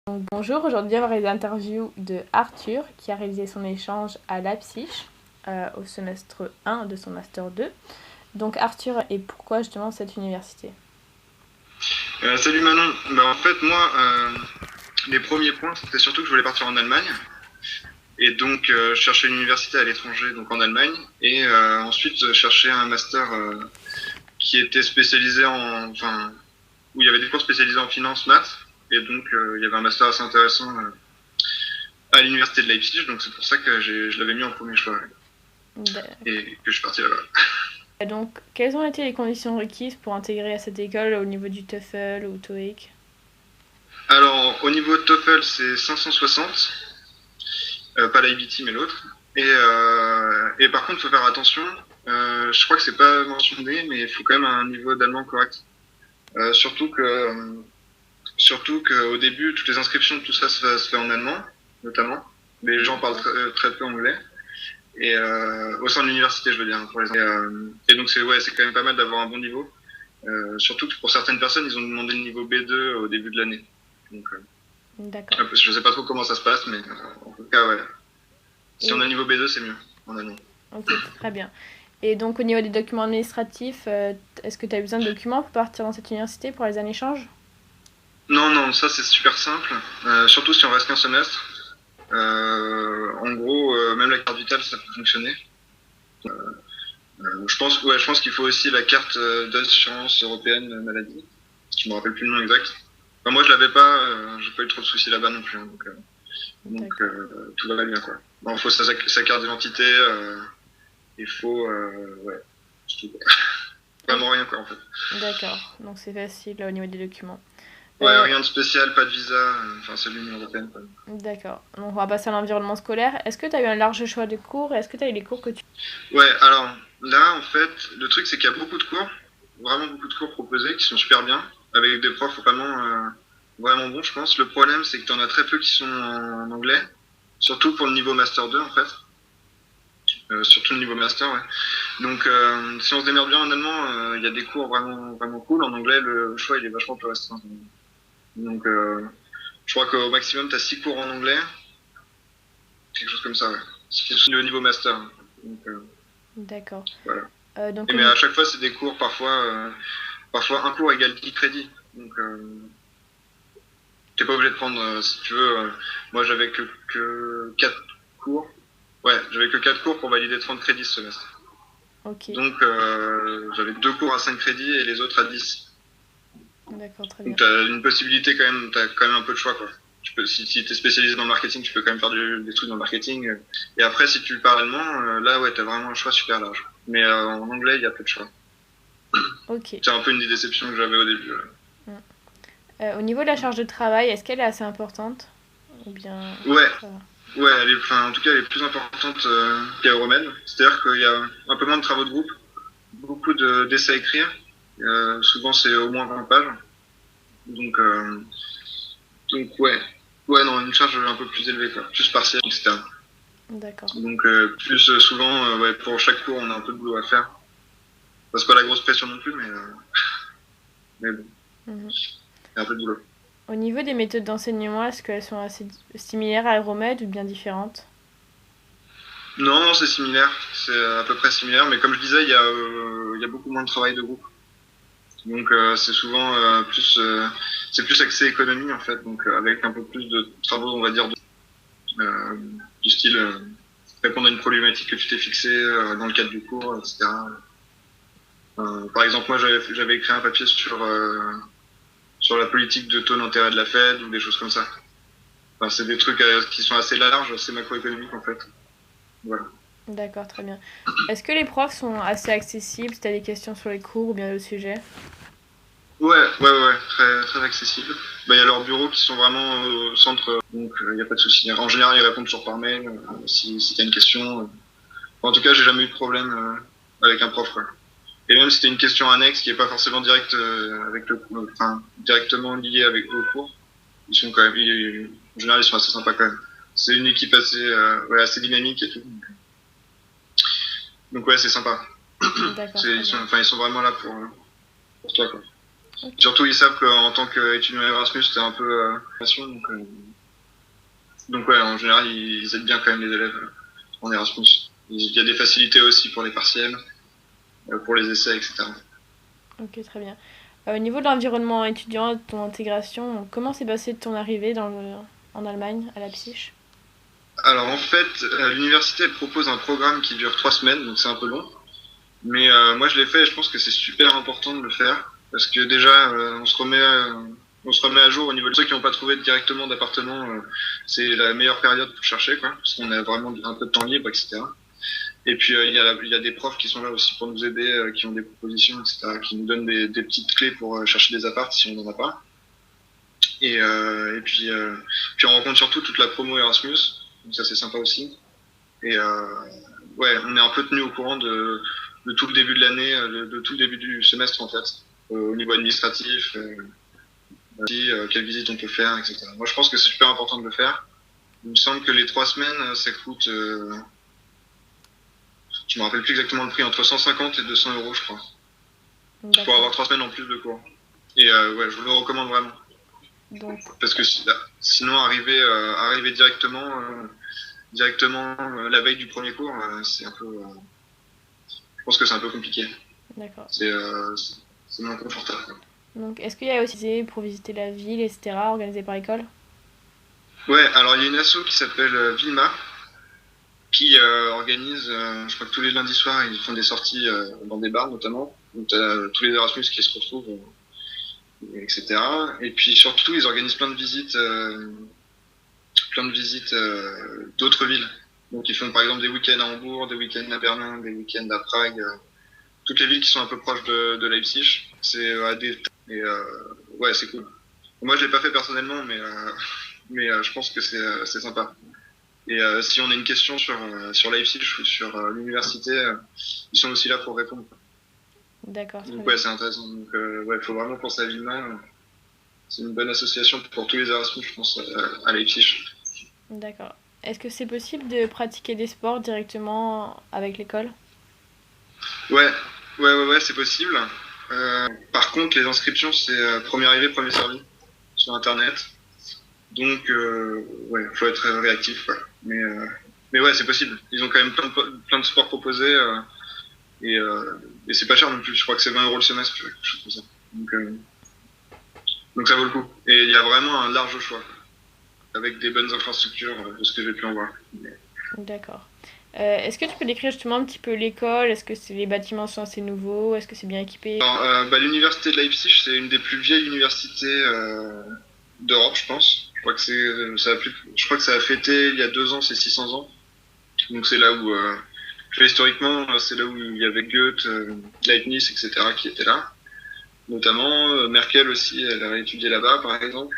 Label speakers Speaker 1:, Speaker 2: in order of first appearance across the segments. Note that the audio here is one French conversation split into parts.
Speaker 1: Donc, bonjour, aujourd'hui on va réaliser l'interview de Arthur qui a réalisé son échange à Leipzig au semestre 1 de son Master 2. Donc Arthur, et pourquoi justement cette université?
Speaker 2: Salut Manon. En fait, moi, les premiers points, c'était surtout que je voulais partir en Allemagne. Et donc, je cherchais une université à l'étranger, donc en Allemagne. Et ensuite, je cherchais un master qui était spécialisé enfin, où il y avait des cours spécialisés en finance, maths. Et donc, il y avait un master assez intéressant à l'université de Leipzig. Donc, c'est pour ça que je l'avais mis en premier choix. Et que je suis parti là-bas.
Speaker 1: Et donc, quelles ont été les conditions requises pour intégrer à cette école au niveau du TOEFL ou TOEIC?
Speaker 2: Alors, au niveau de TOEFL, c'est 560. Pas l'IBT, mais l'autre. Et par contre, il faut faire attention. Je crois que c'est pas mentionné, mais il faut quand même un niveau d'allemand correct. Surtout qu'au début, toutes les inscriptions, tout ça se fait en allemand, notamment. Les gens parlent très peu anglais. Et au sein de l'université, je veux dire, pour les et donc c'est quand même pas mal d'avoir un bon niveau. Surtout que pour certaines personnes, ils ont demandé le niveau B2 au début de l'année. Donc,
Speaker 1: D'accord.
Speaker 2: je sais pas trop comment ça se passe, mais en tout cas, ouais. Si on a le niveau B2, c'est mieux en allemand.
Speaker 1: Ok, très bien. Et donc au niveau des documents administratifs, est-ce que tu as besoin de documents pour partir dans cette université pour les années échanges?
Speaker 2: Non, non, ça c'est super simple. Surtout si on reste qu'un semestre. En gros, même la carte vitale, ça peut fonctionner. Je pense qu'il faut aussi la carte d'assurance européenne maladie. Je me rappelle plus le nom exact. Enfin, moi, je l'avais pas. J'ai pas eu trop de soucis là-bas non plus. Hein, donc tout va bien quoi. Il faut sa carte d'identité. Il faut, ouais, c'est tout. Vraiment rien quoi en fait.
Speaker 1: D'accord, donc c'est facile au niveau des documents.
Speaker 2: Ouais, rien de spécial, pas de visa. Enfin, c'est l'Union européenne quoi.
Speaker 1: D'accord. Donc on va passer à l'environnement scolaire. Est-ce que tu as eu un large choix de cours? Est-ce que tu as eu les cours que tu...
Speaker 2: Ouais, alors là, en fait, le truc, c'est qu'il y a beaucoup de cours, vraiment beaucoup de cours proposés qui sont super bien, avec des profs vraiment bons, je pense. Le problème, c'est que tu en as très peu qui sont en anglais, surtout pour le niveau Master 2, en fait. Surtout le niveau Master, ouais. Donc, si on se démerde bien en allemand, il y a des cours vraiment cool. En anglais, le choix, il est vachement plus restreint. Donc, je crois qu'au maximum, tu as 6 cours en anglais, quelque chose comme ça, ouais. C'est le niveau Master. Donc,
Speaker 1: D'accord.
Speaker 2: voilà.
Speaker 1: Donc,
Speaker 2: Mais à chaque fois, c'est des cours, parfois un cours égale 10 crédits. Donc, t'es pas obligé de prendre, si tu veux. Moi, j'avais que 4 cours. Ouais, j'avais que 4 cours pour valider 30 crédits ce semestre.
Speaker 1: ok.
Speaker 2: Donc, j'avais 2 cours à 5 crédits et les autres à 10.
Speaker 1: D'accord, très bien.
Speaker 2: Donc, t'as une possibilité quand même, t'as quand même un peu de choix, quoi. Si t'es spécialisé dans le marketing, tu peux quand même faire des trucs dans le marketing. Et après, si tu parles allemand, là, ouais, t'as vraiment un choix super large. Mais en anglais, il y a peu de choix.
Speaker 1: Ok.
Speaker 2: C'est un peu une des déceptions que j'avais au début.
Speaker 1: Au niveau de la charge de travail, est-ce qu'elle est assez importante? Ou bien...
Speaker 2: Ouais,
Speaker 1: ça va.
Speaker 2: ouais, en tout cas, elle est plus importante qu'à Euromed. C'est-à-dire qu'il y a un peu moins de travaux de groupe, beaucoup d'essais à écrire. Souvent, c'est au moins 20 pages. Donc, ouais, non, une charge un peu plus élevée, quoi. Plus partielle, etc.
Speaker 1: D'accord.
Speaker 2: Donc, plus souvent, ouais, pour chaque cours, on a un peu de boulot à faire. Enfin, c'est pas la grosse pression non plus, mais bon,
Speaker 1: Mhm.
Speaker 2: il y a un peu de boulot.
Speaker 1: Au niveau des méthodes d'enseignement, est-ce qu'elles sont assez similaires à Euromed ou bien différentes?
Speaker 2: Non, non, c'est similaire. C'est à peu près similaire, mais comme je disais, il y a beaucoup moins de travail de groupe. Donc c'est souvent c'est plus axé économie en fait, donc avec un peu plus de travaux on va dire euh, du style répondre à une problématique que tu t'es fixée dans le cadre du cours, etc. Par exemple moi j'avais écrit un papier sur la politique de taux d'intérêt de la Fed ou des choses comme ça. Enfin, c'est des trucs qui sont assez larges, assez macroéconomiques en fait. Voilà.
Speaker 1: D'accord, très bien. Est-ce que les profs sont assez accessibles si tu as des questions sur les cours ou bien le sujet?
Speaker 2: Ouais, très accessible. Il y a leurs bureaux qui sont vraiment au centre, donc il n'y a pas de souci. En général, ils répondent toujours par mail si t'as une question. En tout cas, j'ai jamais eu de problème avec un prof, quoi. Et même si c'était une question annexe qui est pas forcément directement liée avec vos cours, ils sont quand même, en général, ils sont assez sympas quand même. C'est une équipe assez dynamique et tout. Donc ouais, c'est sympa.
Speaker 1: D'accord,
Speaker 2: Ils sont vraiment là pour toi, quoi.
Speaker 1: Ok.
Speaker 2: Surtout, ils savent qu'en tant qu'étudiant Erasmus, c'est un peu passion. Donc ouais, en général, ils aident bien quand même les élèves en Erasmus. Il y a des facilités aussi pour les partiels, pour les essais, etc.
Speaker 1: Ok, très bien. Au niveau de l'environnement étudiant, de ton intégration, comment s'est passée ton arrivée en Allemagne, à Leipzig?
Speaker 2: Alors en fait, l'université elle propose un programme qui dure 3 semaines, donc c'est un peu long. Mais moi je l'ai fait et je pense que c'est super important de le faire parce que déjà on se remet à jour au niveau de ceux qui n'ont pas trouvé directement d'appartement. C'est la meilleure période pour chercher quoi, parce qu'on a vraiment un peu de temps libre, etc. Et puis il y a des profs qui sont là aussi pour nous aider, qui ont des propositions, etc. Qui nous donnent des petites clés pour chercher des apparts si on n'en a pas. Et puis on rencontre surtout toute la promo Erasmus, donc ça c'est sympa aussi. Et ouais, on est un peu tenu au courant de tout le début de l'année, de tout le début du semestre en fait, au niveau administratif, aussi, quelles visites on peut faire, etc. Moi je pense que c'est super important de le faire. Il me semble que les 3 semaines, ça coûte, je me rappelle plus exactement le prix, entre 150 et 200 euros je crois, pour
Speaker 1: D'accord.
Speaker 2: avoir 3 semaines en plus de cours. Et ouais, je vous le recommande vraiment.
Speaker 1: Donc,
Speaker 2: Parce que sinon arriver directement la veille du premier cours, c'est un peu, je pense que c'est un peu compliqué.
Speaker 1: d'accord.
Speaker 2: C'est moins confortable, quoi.
Speaker 1: Donc, est-ce qu'il y a aussi des pour visiter la ville, etc., organisé par l'école?
Speaker 2: Ouais, alors il y a une asso qui s'appelle Vilma qui organise, je crois que tous les lundis soirs, ils font des sorties dans des bars notamment. Donc t'as tous les Erasmus qui se retrouvent, etc. Et puis surtout, ils organisent plein de visites d'autres villes. Donc ils font par exemple des week-ends à Hambourg, des week-ends à Berlin, des week-ends à Prague, toutes les villes qui sont un peu proches de Leipzig. C'est à des et ouais, c'est cool. Moi, je l'ai pas fait personnellement, mais je pense que c'est sympa. Et si on a une question sur Leipzig ou sur l'université, ils sont aussi là pour répondre.
Speaker 1: D'accord, très
Speaker 2: Donc
Speaker 1: bien.
Speaker 2: ouais, c'est intéressant. Donc ouais, faut vraiment penser à Vilma. C'est une bonne association pour tous les Erasmus, je pense, à Leipzig.
Speaker 1: D'accord. Est-ce que c'est possible de pratiquer des sports directement avec l'école?
Speaker 2: Ouais, ouais, c'est possible. Par contre, les inscriptions, c'est premier arrivé, premier servi sur Internet. Donc, ouais, faut être réactif, quoi. Mais ouais, c'est possible. Ils ont quand même plein de sports proposés et, euh, et c'est pas cher non plus. Je crois que c'est 20 euros le semestre, quelque chose comme ça. Donc ça vaut le coup. Et il y a vraiment un large choix avec des bonnes infrastructures de ce que j'ai pu en voir.
Speaker 1: D'accord. Est-ce que tu peux décrire justement un petit peu l'école? Est-ce que les bâtiments sont assez nouveaux? Est-ce que c'est bien équipé?
Speaker 2: Alors, bah, l'université de Leipzig, c'est une des plus vieilles universités d'Europe, je pense. Je crois que ça a fêté il y a 2 ans, c'est 600 ans. Donc c'est là où, historiquement, c'est là où il y avait Goethe, Leibniz, etc. qui étaient là. Notamment, Merkel aussi, elle a étudié là-bas, par exemple.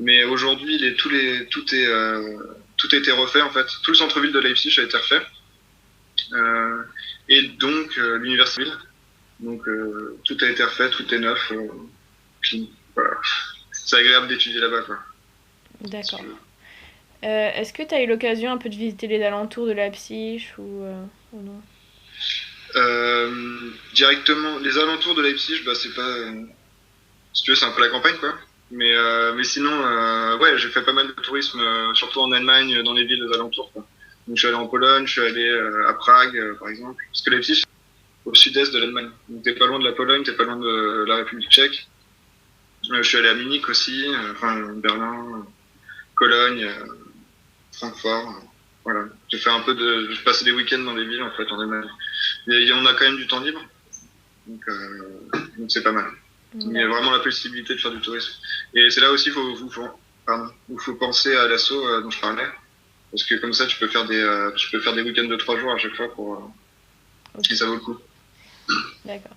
Speaker 2: Mais aujourd'hui, tout a été refait, en fait. Tout le centre-ville de Leipzig a été refait. Euh, et donc, l'université. Donc, tout a été refait, tout est neuf. Puis, voilà. C'est agréable d'étudier là-bas, quoi.
Speaker 1: D'accord. Est-ce que tu as eu l'occasion un peu de visiter les alentours de Leipzig ou non?
Speaker 2: Directement, les alentours de Leipzig, bah, c'est pas. Si tu veux, c'est un peu la campagne, quoi. Mais sinon, ouais, j'ai fait pas mal de tourisme, surtout en Allemagne, dans les villes aux alentours, quoi. Donc, je suis allé en Pologne, je suis allé à Prague, par exemple. Parce que Leipzig, c'est au sud-est de l'Allemagne. Donc, t'es pas loin de la Pologne, t'es pas loin de la République tchèque. Je suis allé à Munich aussi, enfin, Berlin, Cologne, Francfort. Voilà. J'ai passé des week-ends dans les villes, en fait, en Allemagne. Et on a quand même du temps libre. Donc c'est pas mal. Il y a vraiment la possibilité de faire du tourisme. Et c'est là aussi il faut penser à l'assaut dont je parlais. Parce que comme ça, tu peux faire des week-ends de 3 jours à chaque fois
Speaker 1: Ok,
Speaker 2: et ça vaut le coup.
Speaker 1: d'accord.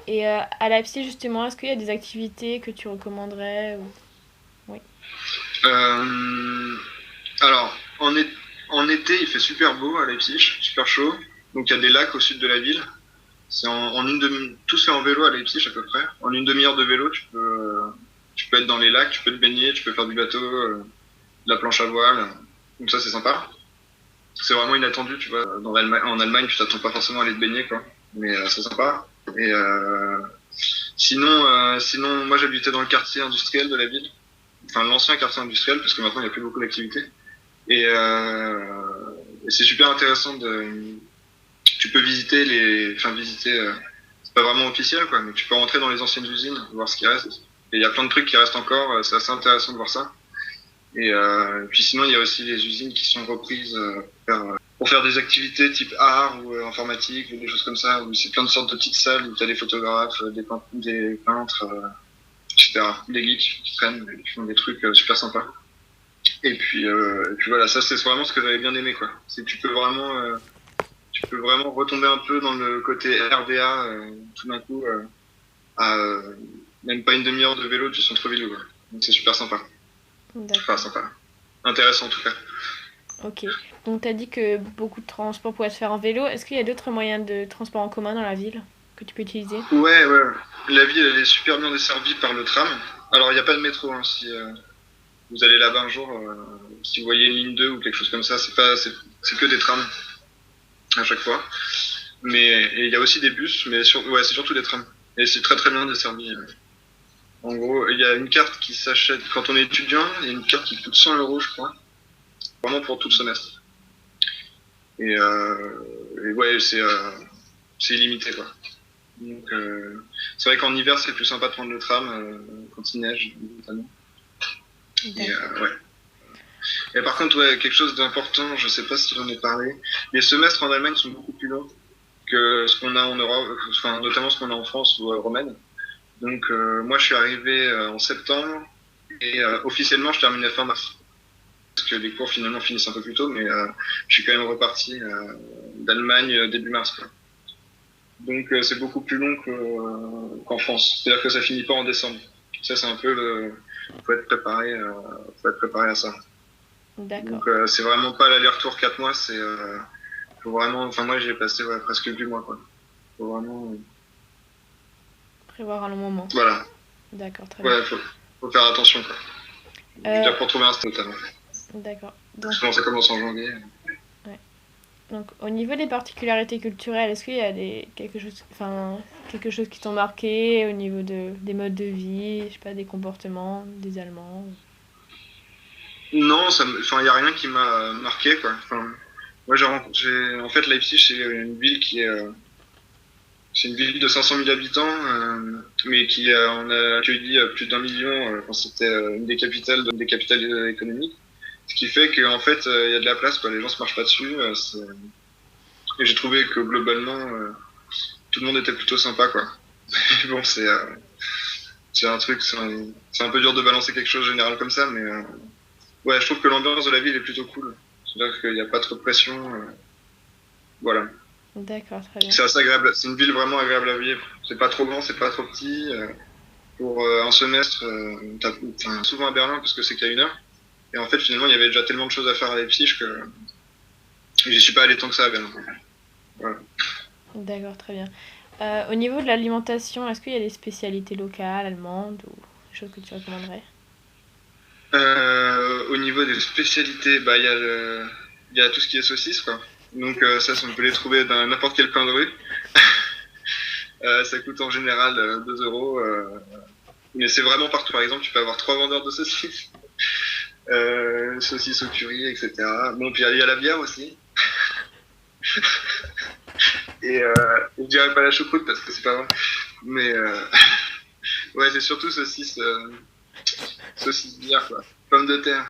Speaker 1: Et à Leipzig, justement, est-ce qu'il y a des activités que tu recommanderais Oui.
Speaker 2: Euh, alors, en été, il fait super beau à Leipzig, super chaud. Donc il y a des lacs au sud de la ville. Tout se fait en vélo à Leipzig à peu près. En une demi-heure de vélo, tu peux être dans les lacs, tu peux te baigner, tu peux faire du bateau, de la planche à voile. Donc ça, c'est sympa. C'est vraiment inattendu, tu vois. En Allemagne, tu t'attends pas forcément à aller te baigner, quoi. Mais c'est sympa. Et Sinon, moi j'habitais dans le quartier industriel de la ville, enfin l'ancien quartier industriel, parce que maintenant il n'y a plus beaucoup d'activités. Et, et c'est super intéressant tu peux visiter, c'est pas vraiment officiel quoi, mais tu peux rentrer dans les anciennes usines, voir ce qui reste. Et il y a plein de trucs qui restent encore, c'est assez intéressant de voir ça. Et puis sinon, il y a aussi les usines qui sont reprises pour faire des activités type art ou informatique ou des choses comme ça, où c'est plein de sortes de petites salles où tu as des photographes, des peintres, etc. Des geeks qui traînent, qui font des trucs super sympas. Et puis voilà, ça c'est vraiment ce que j'avais bien aimé quoi. C'est que tu peux vraiment retomber un peu dans le côté RDA tout d'un coup à même pas une demi-heure de vélo du centre-ville quoi. Donc c'est super sympa. Enfin sympa. Intéressant en tout cas.
Speaker 1: Ok. Donc tu as dit que beaucoup de transports pouvaient se faire en vélo. Est-ce qu'il y a d'autres moyens de transport en commun dans la ville que tu peux utiliser?
Speaker 2: Ouais. La ville elle est super bien desservie par le tram. Alors il n'y a pas de métro hein, si vous allez là-bas un jour, si vous voyez une ligne 2 ou quelque chose comme ça, c'est que des trams à chaque fois. Et il y a aussi des bus, mais c'est surtout des trams. Et c'est très très bien desservi. En gros, il y a une carte qui s'achète quand on est étudiant, il y a une carte qui coûte 100 euros, je crois, vraiment pour tout le semestre. Et ouais, c'est illimité quoi. Donc c'est vrai qu'en hiver c'est plus sympa de prendre le tram quand il neige notamment. Ouais. Et par contre, ouais, quelque chose d'important, je sais pas si j'en ai parlé, les semestres en Allemagne sont beaucoup plus longs que ce qu'on a en Europe, enfin notamment ce qu'on a en France ou romaine. Donc moi je suis arrivé en septembre et officiellement je terminais fin mars. Parce que les cours finalement finissent un peu plus tôt, mais je suis quand même reparti d'Allemagne début mars. Quoi. Donc c'est beaucoup plus long qu'en France. C'est-à-dire que ça finit pas en décembre. Ça c'est un peu faut être préparé à ça.
Speaker 1: D'accord.
Speaker 2: Donc c'est vraiment pas l'aller-retour 4 mois, faut vraiment, enfin moi j'ai passé presque 8 mois quoi. Faut vraiment
Speaker 1: prévoir un long moment.
Speaker 2: Voilà.
Speaker 1: D'accord, très
Speaker 2: bien.
Speaker 1: Ouais,
Speaker 2: faut faire attention quoi. Je veux dire pour trouver un stage notamment.
Speaker 1: D'accord.
Speaker 2: Donc ça commence en janvier.
Speaker 1: Ouais. Donc au niveau des particularités culturelles, est-ce qu'il y a quelque chose qui t'ont marqué au niveau des modes de vie, je sais pas, des comportements des Allemands?
Speaker 2: Non, il y a rien qui m'a marqué quoi. Enfin, moi en fait Leipzig c'est une ville c'est une ville de 500 000 habitants, mais on a accueilli plus d'1 million quand c'était une des capitales économiques. Ce qui fait qu'en fait, il y a de la place, quoi. Les gens se marchent pas dessus. Et j'ai trouvé que globalement, tout le monde était plutôt sympa, quoi. Bon, c'est un truc, c'est un peu dur de balancer quelque chose de général comme ça, mais ouais, je trouve que l'ambiance de la ville est plutôt cool. C'est-à-dire qu'il n'y a pas trop de pression. Voilà.
Speaker 1: D'accord, très bien.
Speaker 2: C'est assez agréable. C'est une ville vraiment agréable à vivre. C'est pas trop grand, c'est pas trop petit. Pour un semestre, souvent à Berlin parce que c'est qu'à 1 heure. Et en fait, finalement, il y avait déjà tellement de choses à faire à Leipzig que j'y suis pas allé tant que ça à Berlin. Voilà.
Speaker 1: D'accord, très bien. Au niveau de l'alimentation, est-ce qu'il y a des spécialités locales, allemandes ou des choses que tu recommanderais?
Speaker 2: Au niveau des spécialités, bah il y a tout ce qui est saucisses quoi. Donc ça, on peut les trouver dans n'importe quel coin de rue. Ça coûte en général 2 euros. Mais c'est vraiment partout. Par exemple, tu peux avoir 3 vendeurs de saucisses. Saucisses au curry, etc. Bon, puis il y a la bière aussi. Et je dirais pas la choucroute parce que c'est pas vrai. Mais ouais, c'est surtout saucisses bière quoi. Pommes de terre.